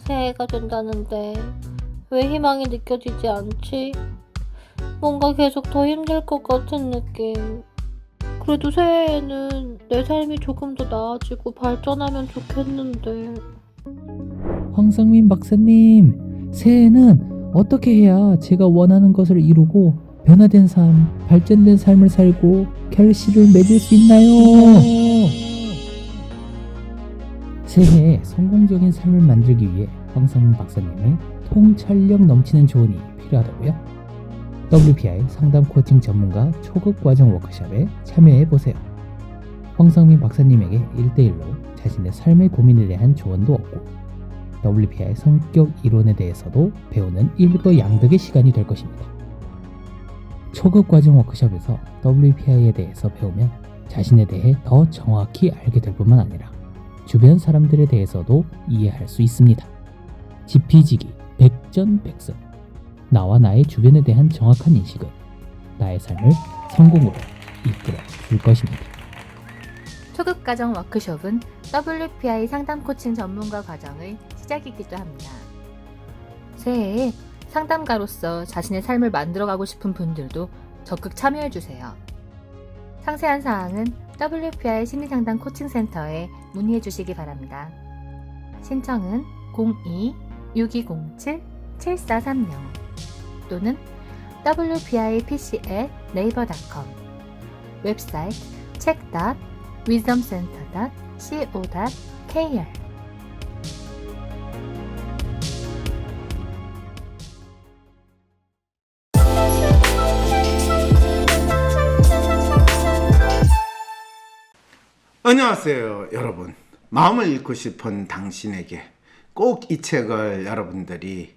새해가 된다는데 왜 희망이 느껴지지 않지? 뭔가 계속 더 힘들 것 같은 느낌. 그래도 새해에는 내 삶이 조금 더 나아지고 발전하면 좋겠는데. 황성민 박사님, 새해에는 어떻게 해야 제가 원하는 것을 이루고 변화된 삶, 발전된 삶을 살고 결실을 맺을 수 있나요? 새해에 성공적인 삶을 만들기 위해 황성민 박사님의 통찰력 넘치는 조언이 필요하다고요? WPI 상담 코칭 전문가 초급 과정 워크숍에 참여해보세요. 황성민 박사님에게 1대1로 자신의 삶의 고민에 대한 조언도 얻고 WPI 성격 이론에 대해서도 배우는 일거양득의 시간이 될 것입니다. 초급 과정 워크숍에서 WPI에 대해서 배우면 자신에 대해 더 정확히 알게 될 뿐만 아니라 주변 사람들에 대해서도 이해할 수 있습니다. 지피지기 백전백승. 나와 나의 주변에 대한 정확한 인식은 나의 삶을 성공으로 이끌어 줄 것입니다. 초급 과정 워크숍은 WPI 상담 코칭 전문가 과정의 시작이기도 합니다. 새해에 상담가로서 자신의 삶을 만들어가고 싶은 분들도 적극 참여해주세요. 상세한 사항은 WPI 심리상담 코칭센터에 문의해 주시기 바랍니다. 신청은 02-6207-7430 또는 wpipc@naver.com 웹사이트 check.wisdomcenter.co.kr 안녕하세요, 여러분. 마음을 읽고 싶은 당신에게 꼭 이 책을 여러분들이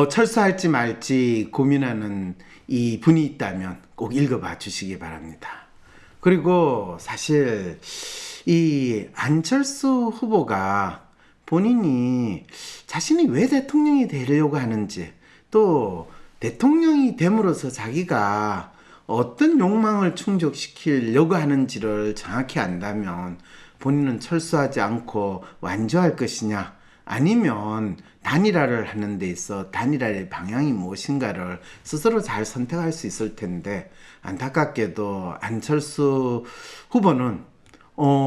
철수할지 말지 고민하는 이 분이 있다면 꼭 읽어봐 주시기 바랍니다. 그리고 사실 이 안철수 후보가 본인이 자신이 왜 대통령이 되려고 하는지, 또 대통령이 됨으로써 자기가 어떤 욕망을 충족시키려고 하는지를 정확히 안다면 본인은 철수하지 않고 완주할 것이냐, 아니면 단일화를 하는 데 있어 단일화의 방향이 무엇인가를 스스로 잘 선택할 수 있을 텐데, 안타깝게도 안철수 후보는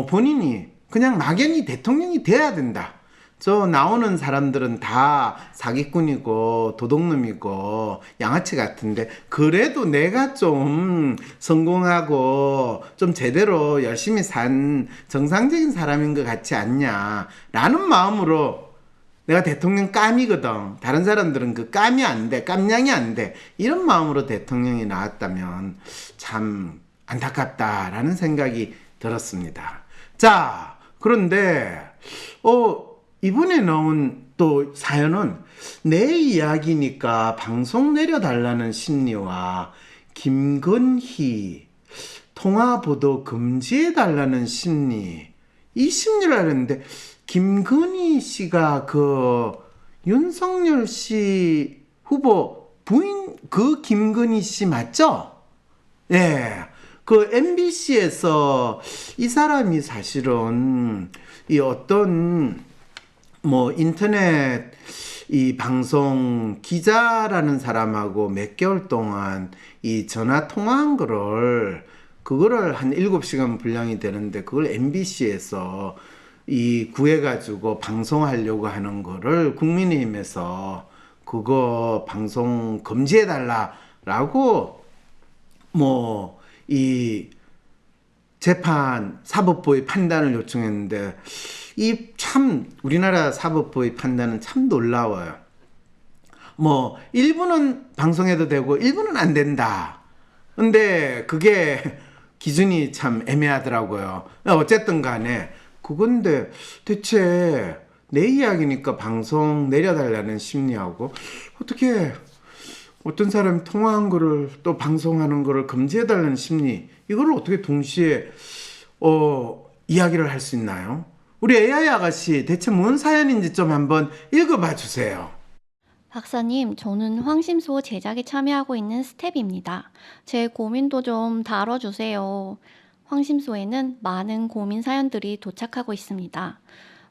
본인이 그냥 막연히 대통령이 돼야 된다, 저 나오는 사람들은 다 사기꾼이고 도둑놈이고 양아치 같은데 그래도 내가 좀 성공하고 좀 제대로 열심히 산 정상적인 사람인 것 같지 않냐 라는 마음으로, 내가 대통령 깜이거든, 다른 사람들은 그 깜이 안 돼, 깜냥이 안 돼, 이런 마음으로 대통령이 나왔다면 참 안타깝다라는 생각이 들었습니다. 자, 그런데 이번에 나온 또 사연은 내 이야기니까 방송 내려달라는 심리와 김건희 통화보도 금지해달라는 심리, 이 심리를 하는데, 김건희 씨가 그 윤석열 씨 후보 부인, 그 김건희 씨 맞죠? 예. 그 MBC에서 이 사람이 사실은 이 어떤 인터넷 이 방송 기자라는 사람하고 몇 개월 동안 이 전화 통화한 그거를 한 7시간 분량이 되는데, 그걸 MBC에서 이 구해가지고 방송하려고 하는 거를 국민의힘에서 그거 방송 금지해달라라고 이 재판 사법부의 판단을 요청했는데, 이 참 우리나라 사법부의 판단은 참 놀라워요. 일부는 방송해도 되고 일부는 안 된다. 근데 그게 기준이 참 애매하더라고요. 어쨌든 간에 그건데, 대체 내 이야기니까 방송 내려달라는 심리하고 어떻게 어떤 사람이 통화한 거를 또 방송하는 거를 금지해달라는 심리, 이거를 어떻게 동시에 이야기를 할 수 있나요? 우리 AI 아가씨, 대체 뭔 사연인지 좀 한번 읽어봐 주세요. 박사님, 저는 황심소 제작에 참여하고 있는 스텝입니다. 제 고민도 좀 다뤄주세요. 황심소에는 많은 고민 사연들이 도착하고 있습니다.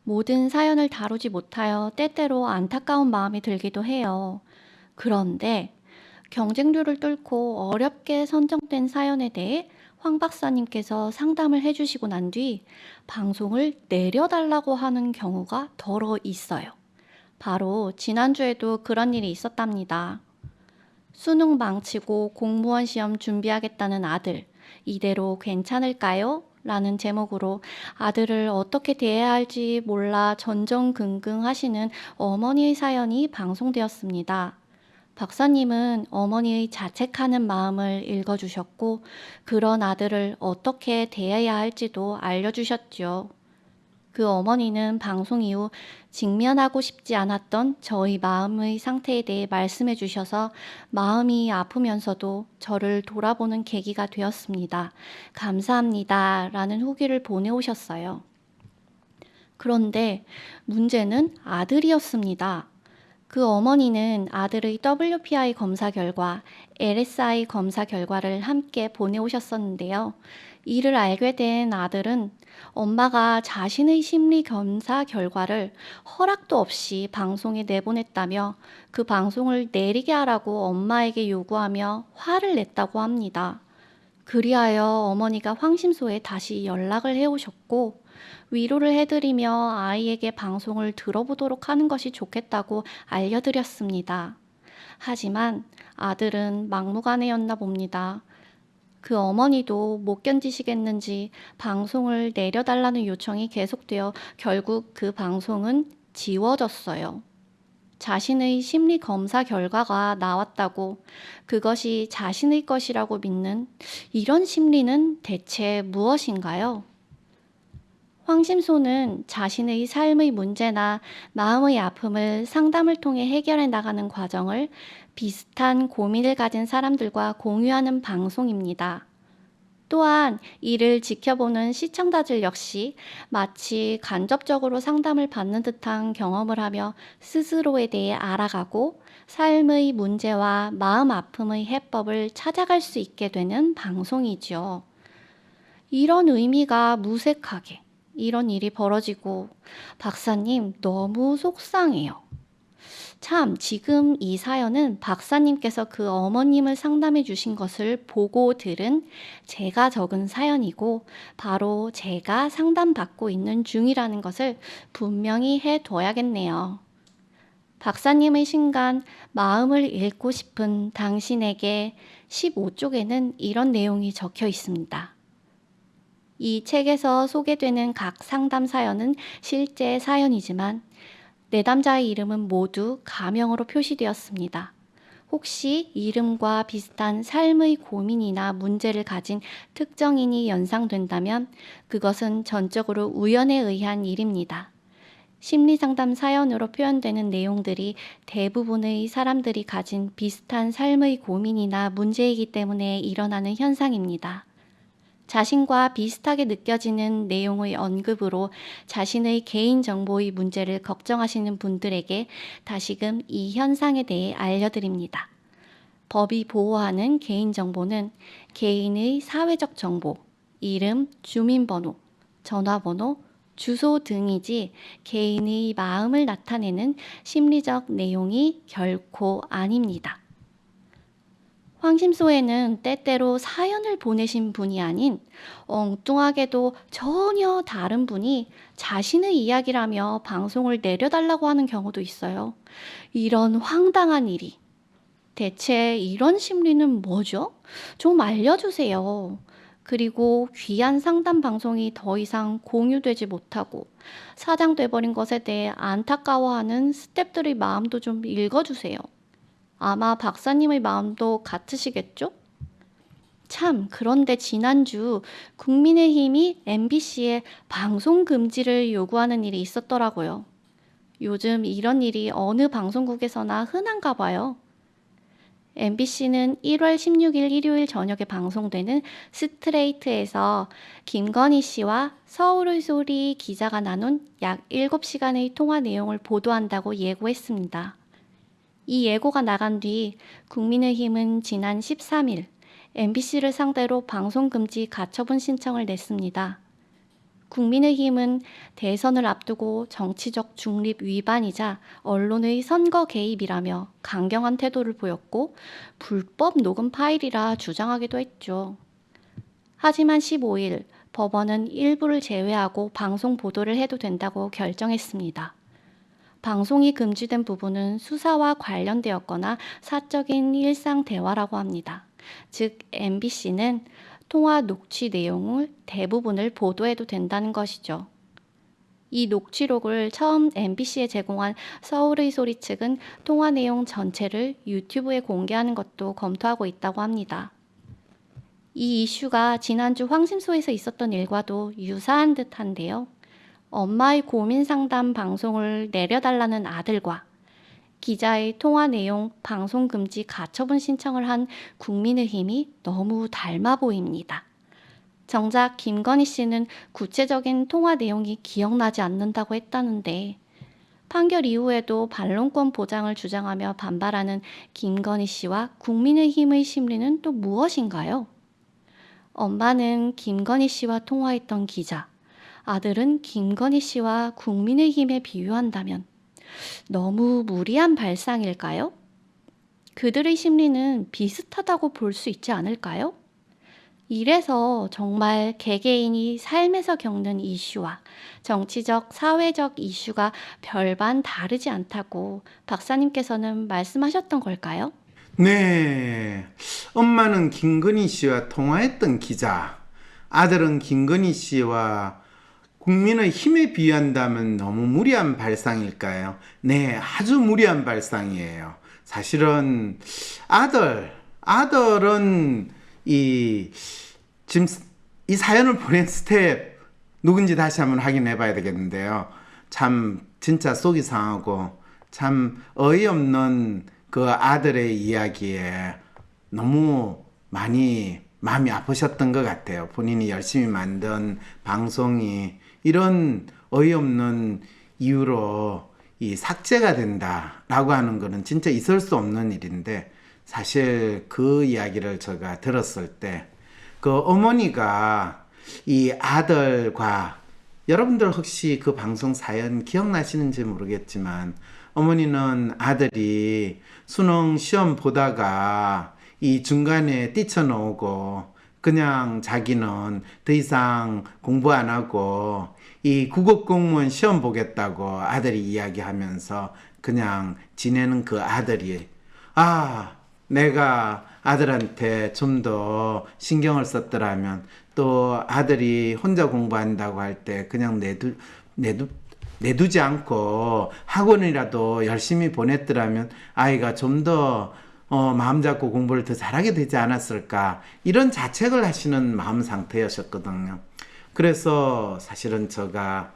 모든 사연을 다루지 못하여 때때로 안타까운 마음이 들기도 해요. 그런데 경쟁률을 뚫고 어렵게 선정된 사연에 대해 황 박사님께서 상담을 해주시고 난 뒤 방송을 내려달라고 하는 경우가 더러 있어요. 바로 지난주에도 그런 일이 있었답니다. 수능 망치고 공무원 시험 준비하겠다는 아들, 이대로 괜찮을까요? 라는 제목으로 아들을 어떻게 대해야 할지 몰라 전전긍긍 하시는 어머니의 사연이 방송되었습니다. 박사님은 어머니의 자책하는 마음을 읽어주셨고, 그런 아들을 어떻게 대해야 할지도 알려주셨죠. 그 어머니는 방송 이후 직면하고 싶지 않았던 저희 마음의 상태에 대해 말씀해 주셔서 마음이 아프면서도 저를 돌아보는 계기가 되었습니다. 감사합니다. 라는 후기를 보내오셨어요. 그런데 문제는 아들이었습니다. 그 어머니는 아들의 WPI 검사 결과, LSI 검사 결과를 함께 보내오셨었는데요. 이를 알게 된 아들은 엄마가 자신의 심리 검사 결과를 허락도 없이 방송에 내보냈다며 그 방송을 내리게 하라고 엄마에게 요구하며 화를 냈다고 합니다. 그리하여 어머니가 황심소에 다시 연락을 해오셨고, 위로를 해드리며 아이에게 방송을 들어보도록 하는 것이 좋겠다고 알려드렸습니다. 하지만 아들은 막무가내였나 봅니다. 그 어머니도 못 견디시겠는지 방송을 내려달라는 요청이 계속되어 결국 그 방송은 지워졌어요. 자신의 심리 검사 결과가 나왔다고 그것이 자신의 것이라고 믿는 이런 심리는 대체 무엇인가요? 황심소는 자신의 삶의 문제나 마음의 아픔을 상담을 통해 해결해 나가는 과정을 비슷한 고민을 가진 사람들과 공유하는 방송입니다. 또한 이를 지켜보는 시청자들 역시 마치 간접적으로 상담을 받는 듯한 경험을 하며 스스로에 대해 알아가고 삶의 문제와 마음 아픔의 해법을 찾아갈 수 있게 되는 방송이죠. 이런 의미가 무색하게 이런 일이 벌어지고 박사님 너무 속상해요. 참 지금 이 사연은 박사님께서 그 어머님을 상담해 주신 것을 보고 들은 제가 적은 사연이고 바로 제가 상담받고 있는 중이라는 것을 분명히 해둬야겠네요. 박사님의 신간 마음을 읽고 싶은 당신에게 15쪽에는 이런 내용이 적혀 있습니다. 이 책에서 소개되는 각 상담 사연은 실제 사연이지만 내담자의 이름은 모두 가명으로 표시되었습니다. 혹시 이름과 비슷한 삶의 고민이나 문제를 가진 특정인이 연상된다면 그것은 전적으로 우연에 의한 일입니다. 심리상담 사연으로 표현되는 내용들이 대부분의 사람들이 가진 비슷한 삶의 고민이나 문제이기 때문에 일어나는 현상입니다. 자신과 비슷하게 느껴지는 내용의 언급으로 자신의 개인정보의 문제를 걱정하시는 분들에게 다시금 이 현상에 대해 알려드립니다. 법이 보호하는 개인정보는 개인의 사회적 정보, 이름, 주민번호, 전화번호, 주소 등이지 개인의 마음을 나타내는 심리적 내용이 결코 아닙니다. 황심소에는 때때로 사연을 보내신 분이 아닌 엉뚱하게도 전혀 다른 분이 자신의 이야기라며 방송을 내려달라고 하는 경우도 있어요. 이런 황당한 일이. 대체 이런 심리는 뭐죠? 좀 알려주세요. 그리고 귀한 상담 방송이 더 이상 공유되지 못하고 사장돼버린 것에 대해 안타까워하는 스태프들의 마음도 좀 읽어주세요. 아마 박사님의 마음도 같으시겠죠? 참, 그런데 지난주 국민의힘이 MBC에 방송 금지를 요구하는 일이 있었더라고요. 요즘 이런 일이 어느 방송국에서나 흔한가 봐요. MBC는 1월 16일 일요일 저녁에 방송되는 스트레이트에서 김건희 씨와 서울의 소리 기자가 나눈 약 7시간의 통화 내용을 보도한다고 예고했습니다. 이 예고가 나간 뒤 국민의힘은 지난 13일 MBC를 상대로 방송금지 가처분 신청을 냈습니다. 국민의힘은 대선을 앞두고 정치적 중립 위반이자 언론의 선거 개입이라며 강경한 태도를 보였고 불법 녹음 파일이라 주장하기도 했죠. 하지만 15일 법원은 일부를 제외하고 방송 보도를 해도 된다고 결정했습니다. 방송이 금지된 부분은 수사와 관련되었거나 사적인 일상 대화라고 합니다. 즉 MBC는 통화 녹취 내용을 대부분을 보도해도 된다는 것이죠. 이 녹취록을 처음 MBC에 제공한 서울의 소리 측은 통화 내용 전체를 유튜브에 공개하는 것도 검토하고 있다고 합니다. 이 이슈가 지난주 황심소에서 있었던 일과도 유사한 듯한데요. 엄마의 고민 상담 방송을 내려달라는 아들과 기자의 통화 내용 방송 금지 가처분 신청을 한 국민의힘이 너무 닮아 보입니다. 정작 김건희 씨는 구체적인 통화 내용이 기억나지 않는다고 했다는데 판결 이후에도 반론권 보장을 주장하며 반발하는 김건희 씨와 국민의힘의 심리는 또 무엇인가요? 엄마는 김건희 씨와 통화했던 기자, 아들은 김건희 씨와 국민의힘에 비유한다면 너무 무리한 발상일까요? 그들의 심리는 비슷하다고 볼 수 있지 않을까요? 이래서 정말 개개인이 삶에서 겪는 이슈와 정치적, 사회적 이슈가 별반 다르지 않다고 박사님께서는 말씀하셨던 걸까요? 네, 엄마는 김건희 씨와 통화했던 기자, 아들은 김건희 씨와 국민의 힘에 비유한다면 너무 무리한 발상일까요? 네, 아주 무리한 발상이에요. 사실은 아들은 지금 이 사연을 보낸 스텝 누군지 다시 한번 확인해 봐야 되겠는데요. 참 진짜 속이 상하고 참 어이없는 그 아들의 이야기에 너무 많이 마음이 아프셨던 것 같아요. 본인이 열심히 만든 방송이 이런 어이없는 이유로 이 삭제가 된다라고 하는 거는 진짜 있을 수 없는 일인데, 사실 그 이야기를 제가 들었을 때 그 어머니가 이 아들과, 여러분들 혹시 그 방송 사연 기억나시는지 모르겠지만 어머니는 아들이 수능 시험 보다가 이 중간에 뛰쳐나오고 그냥 자기는 더 이상 공부 안 하고 이 국어공무원 시험 보겠다고 아들이 이야기하면서 그냥 지내는 그 아들이, 내가 아들한테 좀 더 신경을 썼더라면, 또 아들이 혼자 공부한다고 할 때 그냥 내두지 않고 학원이라도 열심히 보냈더라면 아이가 좀 더 마음 잡고 공부를 더 잘하게 되지 않았을까, 이런 자책을 하시는 마음 상태였었거든요. 그래서 사실은 제가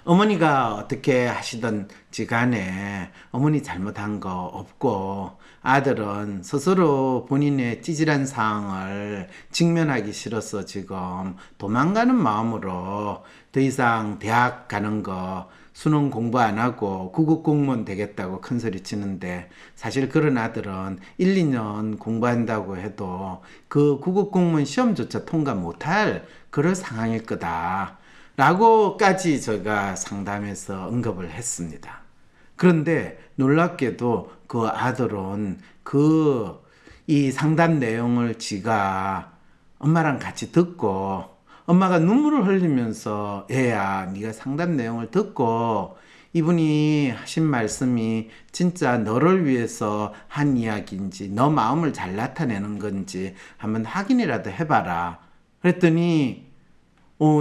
어머니가 어떻게 하시든지 간에 어머니 잘못한 거 없고, 아들은 스스로 본인의 찌질한 상황을 직면하기 싫어서 지금 도망가는 마음으로 더 이상 대학 가는 거, 수능 공부 안 하고 국어공무원 되겠다고 큰소리 치는데, 사실 그런 아들은 1, 2년 공부한다고 해도 그 국어공무원 시험조차 통과 못할 그럴 상황일 거다 라고까지 제가 상담에서 언급을 했습니다. 그런데 놀랍게도 그 아들은 이 상담 내용을 지가 엄마랑 같이 듣고, 엄마가 눈물을 흘리면서 얘야, 네가 상담 내용을 듣고 이분이 하신 말씀이 진짜 너를 위해서 한 이야기인지 너 마음을 잘 나타내는 건지 한번 확인이라도 해봐라. 그랬더니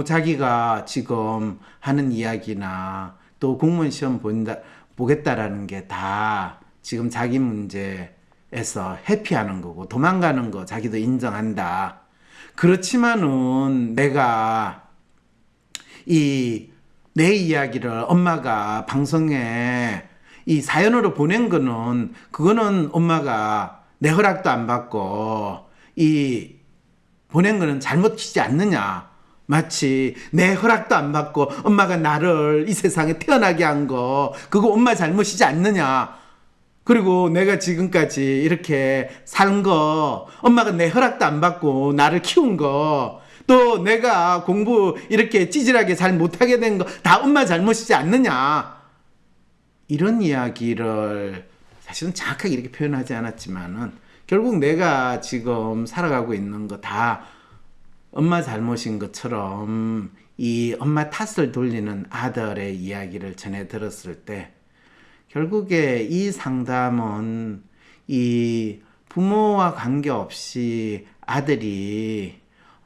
자기가 지금 하는 이야기나 또 공무원 시험 보겠다라는 게 다 지금 자기 문제에서 회피하는 거고 도망가는 거 자기도 인정한다. 그렇지만은 내가 내 이야기를 엄마가 방송에 이 사연으로 보낸 거는, 그거는 엄마가 내 허락도 안 받고 보낸 거는 잘못이지 않느냐. 마치 내 허락도 안 받고 엄마가 나를 이 세상에 태어나게 한 거, 그거 엄마 잘못이지 않느냐. 그리고 내가 지금까지 이렇게 산 거, 엄마가 내 허락도 안 받고 나를 키운 거 또 내가 공부 이렇게 찌질하게 잘 못하게 된 거 다 엄마 잘못이지 않느냐. 이런 이야기를 사실은 정확하게 이렇게 표현하지 않았지만은 결국 내가 지금 살아가고 있는 거 다 엄마 잘못인 것처럼 이 엄마 탓을 돌리는 아들의 이야기를 전해 들었을 때 결국에 이 상담은 이 부모와 관계없이 아들이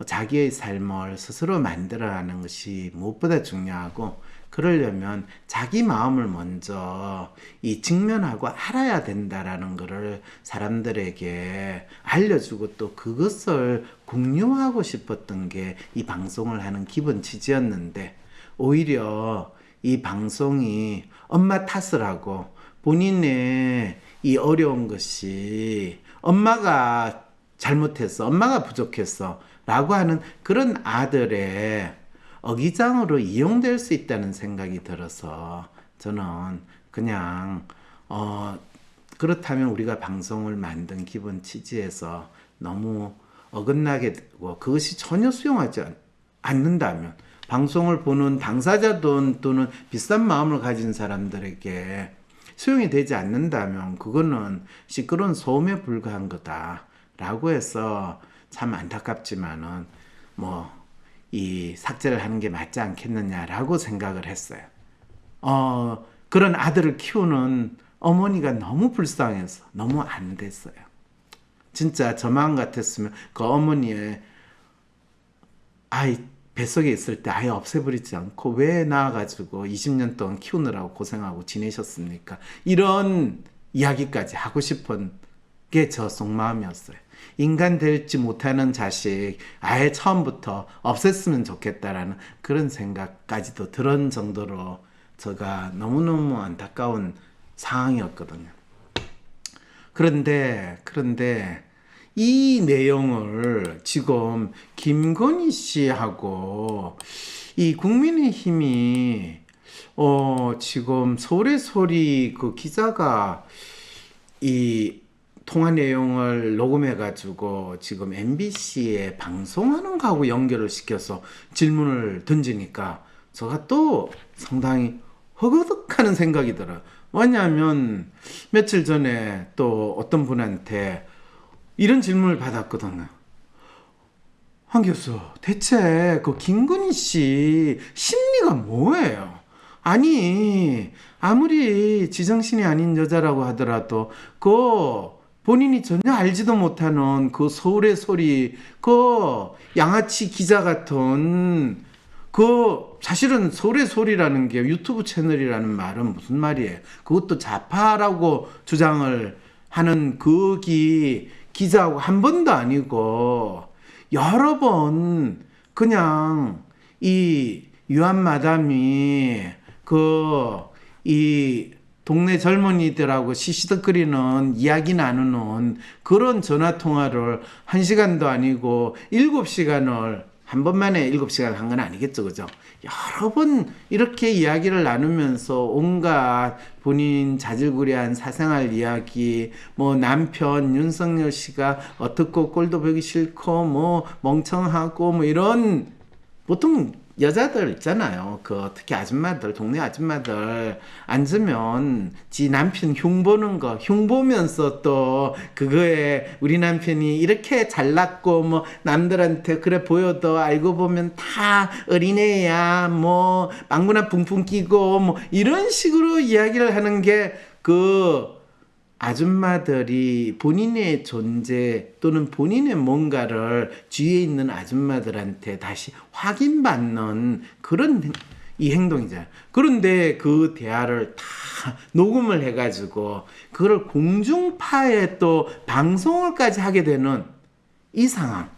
자기의 삶을 스스로 만들어가는 것이 무엇보다 중요하고 그러려면 자기 마음을 먼저 이 직면하고 알아야 된다라는 것을 사람들에게 알려주고 또 그것을 공유하고 싶었던 게 이 방송을 하는 기본 취지였는데 오히려 이 방송이 엄마 탓을 하고 본인의 이 어려운 것이 엄마가 잘못했어, 엄마가 부족했어 라고 하는 그런 아들의 어기장으로 이용될 수 있다는 생각이 들어서 저는 그냥 그렇다면 우리가 방송을 만든 기본 취지에서 너무 어긋나게 되고 그것이 전혀 수용하지 않는다면 방송을 보는 당사자든 또는 비싼 마음을 가진 사람들에게 수용이 되지 않는다면 그거는 시끄러운 소음에 불과한 거다라고 해서 참 안타깝지만은 이 삭제를 하는 게 맞지 않겠느냐라고 생각을 했어요. 그런 아들을 키우는 어머니가 너무 불쌍해서 너무 안 됐어요. 진짜 저 마음 같았으면 그 어머니의 아이 뱃속에 있을 때 아예 없애버리지 않고 왜 낳아가지고 20년 동안 키우느라고 고생하고 지내셨습니까? 이런 이야기까지 하고 싶은 게 저 속마음이었어요. 인간 될지 못하는 자식 아예 처음부터 없앴으면 좋겠다라는 그런 생각까지도 들은 정도로 제가 너무너무 안타까운 상황이었거든요. 그런데 이 내용을 지금 김건희 씨하고 이 국민의힘이 지금 서울의 소리 그 기자가 이 통화 내용을 녹음해가지고 지금 MBC에 방송하는 거하고 연결을 시켜서 질문을 던지니까 제가 또 상당히 허거득하는 생각이 들어요. 왜냐하면 며칠 전에 또 어떤 분한테 이런 질문을 받았거든요. 황 교수, 대체 그 김건희 씨 심리가 뭐예요? 아니, 아무리 지정신이 아닌 여자라고 하더라도 그 본인이 전혀 알지도 못하는 그 서울의 소리, 그 양아치 기자 같은 그 사실은 서울의 소리라는 게 유튜브 채널이라는 말은 무슨 말이에요? 그것도 좌파라고 주장을 하는 그 기자하고 한 번도 아니고 여러 번 그냥 이 유한 마담이 이 동네 젊은이들하고 시시덕거리는 이야기 나누는 그런 전화통화를 1시간도 아니고 7시간을 한 번만에 7시간 한 건 아니겠죠, 그죠? 여러 번 이렇게 이야기를 나누면서 온갖 본인 자질구레한 사생활 이야기, 남편 윤석열 씨가 어떻고 꼴도 보기 싫고 멍청하고 이런 보통 여자들 있잖아요. 특히 아줌마들, 동네 아줌마들 앉으면 지 남편 흉보는 거, 흉보면서 또 그거에 우리 남편이 이렇게 잘났고 남들한테 그래 보여도 알고 보면 다 어린애야, 망구나 붕붕 끼고 이런 식으로 이야기를 하는 게 아줌마들이 본인의 존재 또는 본인의 뭔가를 주위에 있는 아줌마들한테 다시 확인받는 그런 이 행동이잖아요. 그런데 그 대화를 다 녹음을 해가지고 그걸 공중파에 또 방송을까지 하게 되는 이 상황.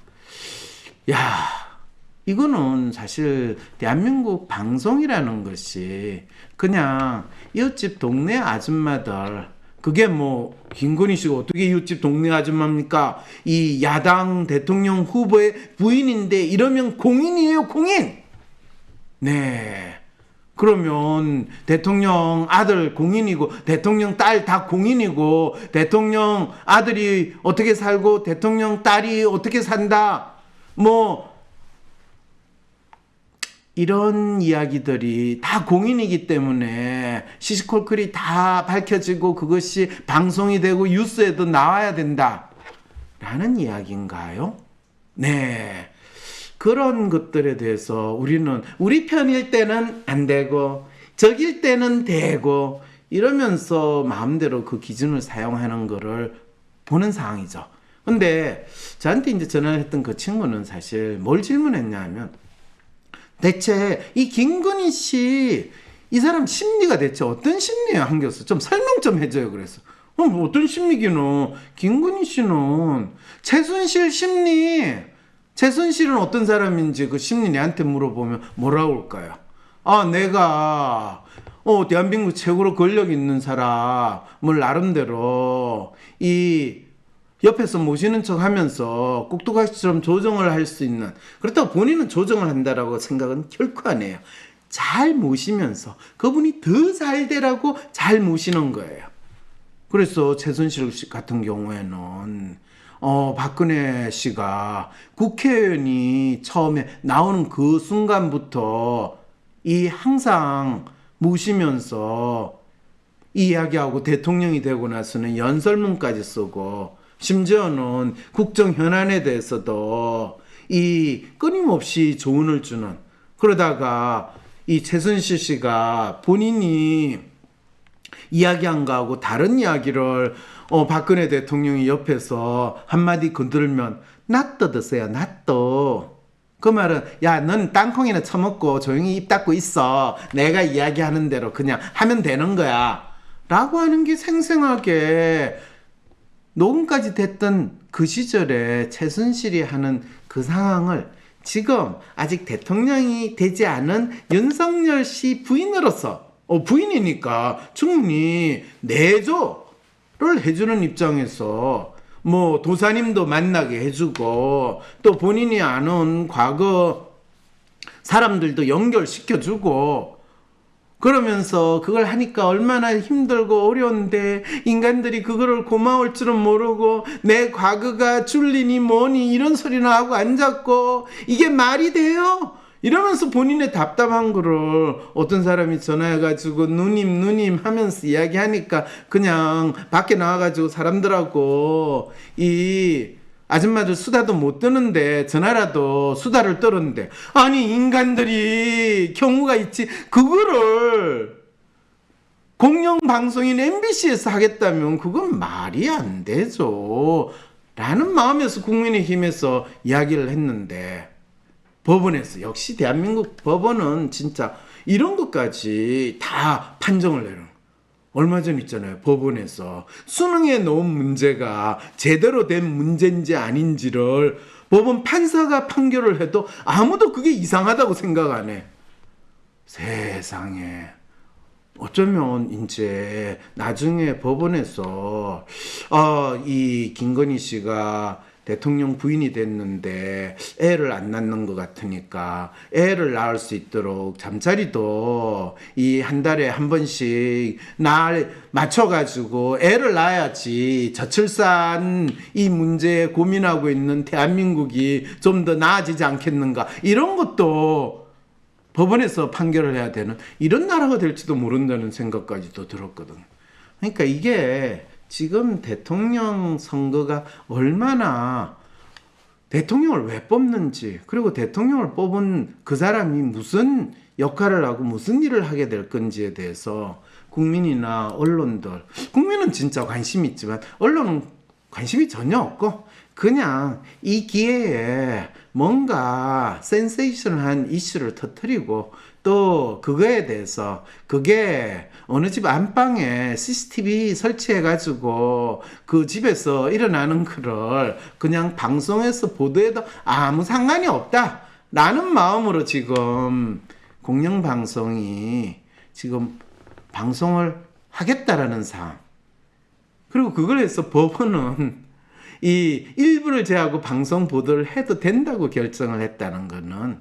이거는 사실 대한민국 방송이라는 것이 그냥 이웃집 동네 아줌마들 그게 김건희 씨가 어떻게 이웃집 동네 아줌마입니까? 이 야당 대통령 후보의 부인인데 이러면 공인이에요, 공인! 네. 그러면 대통령 아들 공인이고 대통령 딸 다 공인이고 대통령 아들이 어떻게 살고 대통령 딸이 어떻게 산다? 이런 이야기들이 다 공인이기 때문에 시시콜콜이 다 밝혀지고 그것이 방송이 되고 뉴스에도 나와야 된다 라는 이야기인가요? 네, 그런 것들에 대해서 우리는 우리 편일 때는 안 되고 적일 때는 되고 이러면서 마음대로 그 기준을 사용하는 거를 보는 상황이죠. 근데 저한테 이제 전화를 했던 그 친구는 사실 뭘 질문했냐 하면, 대체 이 김건희 씨 이 사람 심리가 대체 어떤 심리야 한겨서 좀 설명 좀 해줘요. 그래서 뭐 어떤 심리기는, 김건희 씨는 최순실 심리, 최순실은 어떤 사람인지 그 심리 내한테 물어보면 뭐라고 할까요? 아, 내가 대한민국 최고로 권력 있는 사람을 나름대로 이 옆에서 모시는 척 하면서 꼭두각시처럼 조정을 할 수 있는, 그렇다고 본인은 조정을 한다라고 생각은 결코 안 해요. 잘 모시면서 그분이 더 잘 되라고 잘 모시는 거예요. 그래서 최순실 씨 같은 경우에는 박근혜 씨가 국회의원이 처음에 나오는 그 순간부터 이 항상 모시면서 이야기하고 대통령이 되고 나서는 연설문까지 쓰고, 심지어는 국정 현안에 대해서도 이 끊임없이 조언을 주는, 그러다가 이 최순실 씨가 본인이 이야기한 거하고 다른 이야기를 박근혜 대통령이 옆에서 한마디 건들면 낫떠 드세요. 낫떠. 그 말은 야, 넌 땅콩이나 처먹고 조용히 입 닫고 있어. 내가 이야기하는 대로 그냥 하면 되는 거야. 라고 하는 게 생생하게 녹음까지 됐던 그 시절에 최순실이 하는 그 상황을 지금 아직 대통령이 되지 않은 윤석열 씨 부인으로서, 부인이니까 충분히 내조를 해주는 입장에서 뭐 도사님도 만나게 해주고 또 본인이 아는 과거 사람들도 연결시켜주고, 그러면서 그걸 하니까 얼마나 힘들고 어려운데 인간들이 그거를 고마울 줄은 모르고 내 과거가 줄리니 뭐니 이런 소리나 하고 앉았고 이게 말이 돼요? 이러면서 본인의 답답한 거를 어떤 사람이 전화해가지고 누님 하면서 이야기하니까 그냥 밖에 나와가지고 사람들하고 이 아줌마들 수다도 못 떠는데 전화라도 수다를 떨었는데, 아니 인간들이 경우가 있지 그거를 공영방송인 MBC에서 하겠다면 그건 말이 안 되죠 라는 마음에서 국민의힘에서 이야기를 했는데, 법원에서, 역시 대한민국 법원은 진짜 이런 것까지 다 판정을 내는. 얼마 전 있잖아요. 법원에서 수능에 놓은 문제가 제대로 된 문제인지 아닌지를 법원 판사가 판결을 해도 아무도 그게 이상하다고 생각 안 해. 세상에. 어쩌면 이제 나중에 법원에서 이 김건희 씨가 대통령 부인이 됐는데 애를 안 낳는 것 같으니까 애를 낳을 수 있도록 잠자리도 이 한 달에 한 번씩 날 맞춰가지고 애를 낳아야지 저출산 이 문제에 고민하고 있는 대한민국이 좀 더 나아지지 않겠는가, 이런 것도 법원에서 판결을 해야 되는 이런 나라가 될지도 모른다는 생각까지도 들었거든. 그러니까 이게 지금 대통령 선거가 얼마나 대통령을 왜 뽑는지, 그리고 대통령을 뽑은 그 사람이 무슨 역할을 하고 무슨 일을 하게 될 건지에 대해서 국민이나 언론들, 국민은 진짜 관심이 있지만 언론은 관심이 전혀 없고 그냥 이 기회에 뭔가 센세이션한 이슈를 터뜨리고 또 그거에 대해서 그게 어느 집 안방에 CCTV 설치해가지고 그 집에서 일어나는 거를 그냥 방송에서 보도해도 아무 상관이 없다 라는 마음으로 지금 공영방송이 지금 방송을 하겠다라는 상황. 그리고 그걸 해서 법원은 이 일부를 제하고 방송 보도를 해도 된다고 결정을 했다는 거는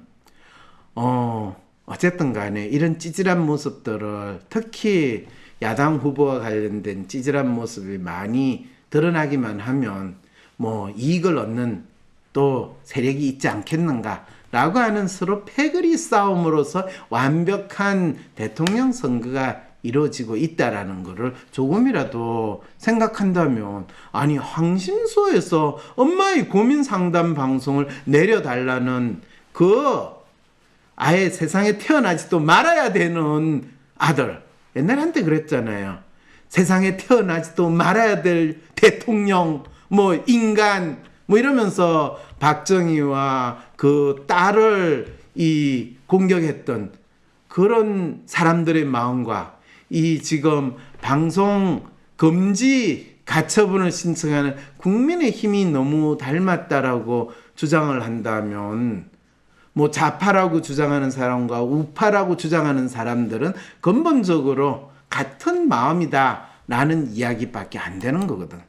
어쨌든 간에 이런 찌질한 모습들을, 특히 야당 후보와 관련된 찌질한 모습이 많이 드러나기만 하면 뭐 이익을 얻는 또 세력이 있지 않겠는가 라고 하는 서로 패거리 싸움으로서 완벽한 대통령 선거가 이루어지고 있다라는 것을 조금이라도 생각한다면, 아니 황심소에서 엄마의 고민 상담 방송을 내려달라는 그 아예 세상에 태어나지도 말아야 되는 아들, 옛날에 한때 그랬잖아요. 세상에 태어나지도 말아야 될 대통령, 뭐 인간, 뭐 이러면서 박정희와 그 딸을 이 공격했던 그런 사람들의 마음과 이 지금 방송 금지 가처분을 신청하는 국민의힘이 너무 닮았다라고 주장을 한다면, 뭐 좌파라고 주장하는 사람과 우파라고 주장하는 사람들은 근본적으로 같은 마음이다 라는 이야기밖에 안 되는 거거든.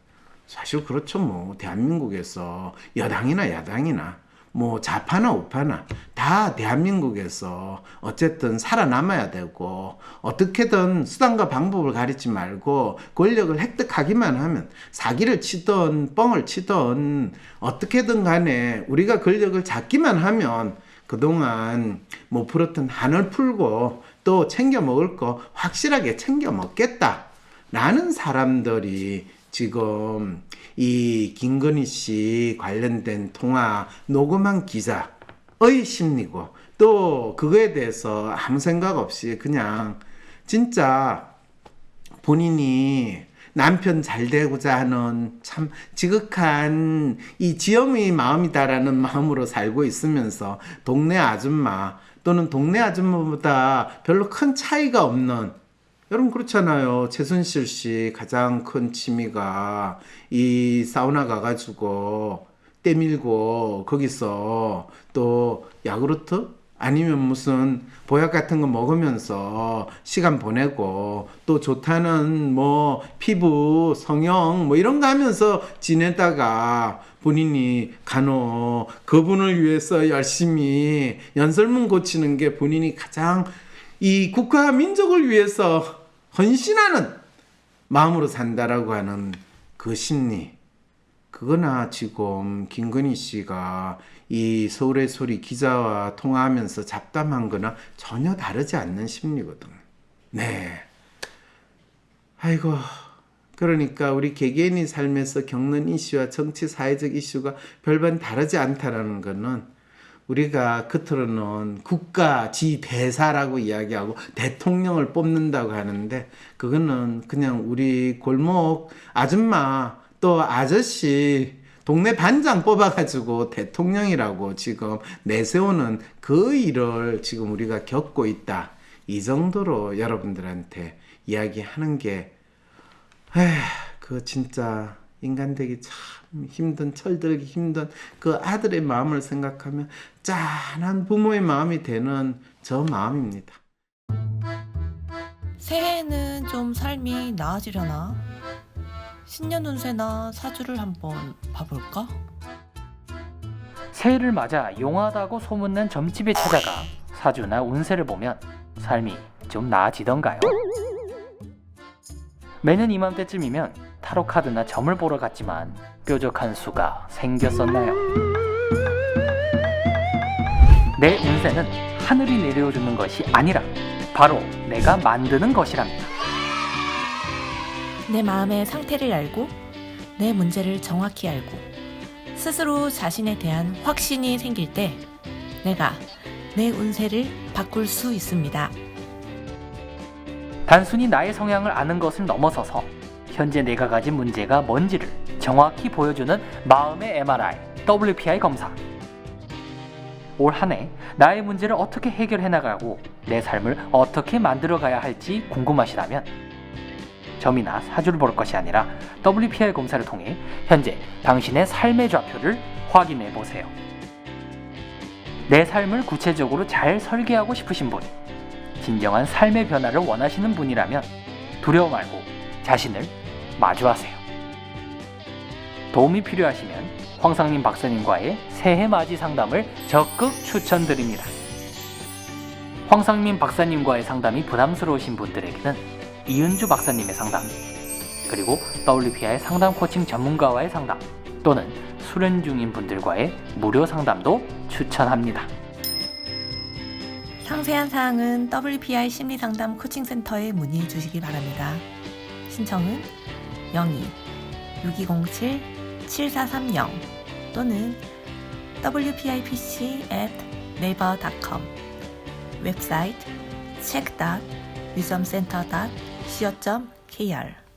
사실 그렇죠. 뭐 대한민국에서 여당이나 야당이나 뭐 좌파나 우파나 다 대한민국에서 어쨌든 살아남아야 되고, 어떻게든 수단과 방법을 가리지 말고 권력을 획득하기만 하면, 사기를 치던 뻥을 치던 어떻게든 간에 우리가 권력을 잡기만 하면 그동안 못 풀었던 한을 풀고 또 챙겨 먹을 거 확실하게 챙겨 먹겠다 라는 사람들이 지금 이 김건희 씨 관련된 통화 녹음한 기자의 심리고, 또 그거에 대해서 아무 생각 없이 그냥 진짜 본인이 남편 잘 되고자 하는 참 지극한 이 지엄의 마음이다라는 마음으로 살고 있으면서 동네 아줌마 또는 동네 아줌마보다 별로 큰 차이가 없는, 여러분 그렇잖아요. 최순실 씨 가장 큰 취미가 이 사우나 가가지고 때밀고 거기서 또 야구르트 아니면 무슨 보약 같은 거 먹으면서 시간 보내고, 또 좋다는 뭐 피부 성형 뭐 이런 거 하면서 지내다가 본인이 간혹 그분을 위해서 열심히 연설문 고치는 게 본인이 가장 이 국가와 민족을 위해서 헌신하는 마음으로 산다라고 하는 그 심리, 그거나 지금 김건희 씨가 이 서울의 소리 기자와 통화하면서 잡담한 거나 전혀 다르지 않는 심리거든. 네. 아이고, 그러니까 우리 개개인의 삶에서 겪는 이슈와 정치 사회적 이슈가 별반 다르지 않다라는 거는, 우리가 겉으로는 국가지대사라고 이야기하고 대통령을 뽑는다고 하는데, 그거는 그냥 우리 골목 아줌마 또 아저씨 동네 반장 뽑아가지고 대통령이라고 지금 내세우는 그 일을 지금 우리가 겪고 있다. 이 정도로 여러분들한테 이야기하는 게, 그 진짜 인간 되기 참 힘든, 철들기 힘든 그 아들의 마음을 생각하면 짠한 부모의 마음이 되는 저 마음입니다. 새해에는 좀 삶이 나아지려나? 신년 운세나 사주를 한번 봐볼까? 새해를 맞아 용하다고 소문난 점집에 찾아가 사주나 운세를 보면 삶이 좀 나아지던가요? 매년 이맘때쯤이면 타로 카드나 점을 보러 갔지만 뾰족한 수가 생겼었나요? 내 운세는 하늘이 내려주는 것이 아니라 바로 내가 만드는 것이랍니다. 내 마음의 상태를 알고 내 문제를 정확히 알고 스스로 자신에 대한 확신이 생길 때 내가 내 운세를 바꿀 수 있습니다. 단순히 나의 성향을 아는 것을 넘어서서 현재 내가 가진 문제가 뭔지를 정확히 보여주는 마음의 MRI, WPI 검사. 올 한 해 나의 문제를 어떻게 해결해 나가고 내 삶을 어떻게 만들어가야 할지 궁금하시다면 점이나 사주를 볼 것이 아니라 WPI 검사를 통해 현재 당신의 삶의 좌표를 확인해 보세요. 내 삶을 구체적으로 잘 설계하고 싶으신 분, 진정한 삶의 변화를 원하시는 분이라면 두려워 말고 자신을 마주하세요. 도움이 필요하시면 황상민 박사님과의 새해 맞이 상담을 적극 추천드립니다. 황상민 박사님과의 상담이 부담스러우신 분들에게는 이은주 박사님의 상담, 그리고 WPI 상담 코칭 전문가와의 상담, 또는 수련 중인 분들과의 무료 상담도 추천합니다. 상세한 사항은 WPI 심리상담 코칭센터에 문의해 주시기 바랍니다. 신청은 02-6207-7430 또는 wpipc@naver.com 웹사이트 check.wisdomcenter.co.kr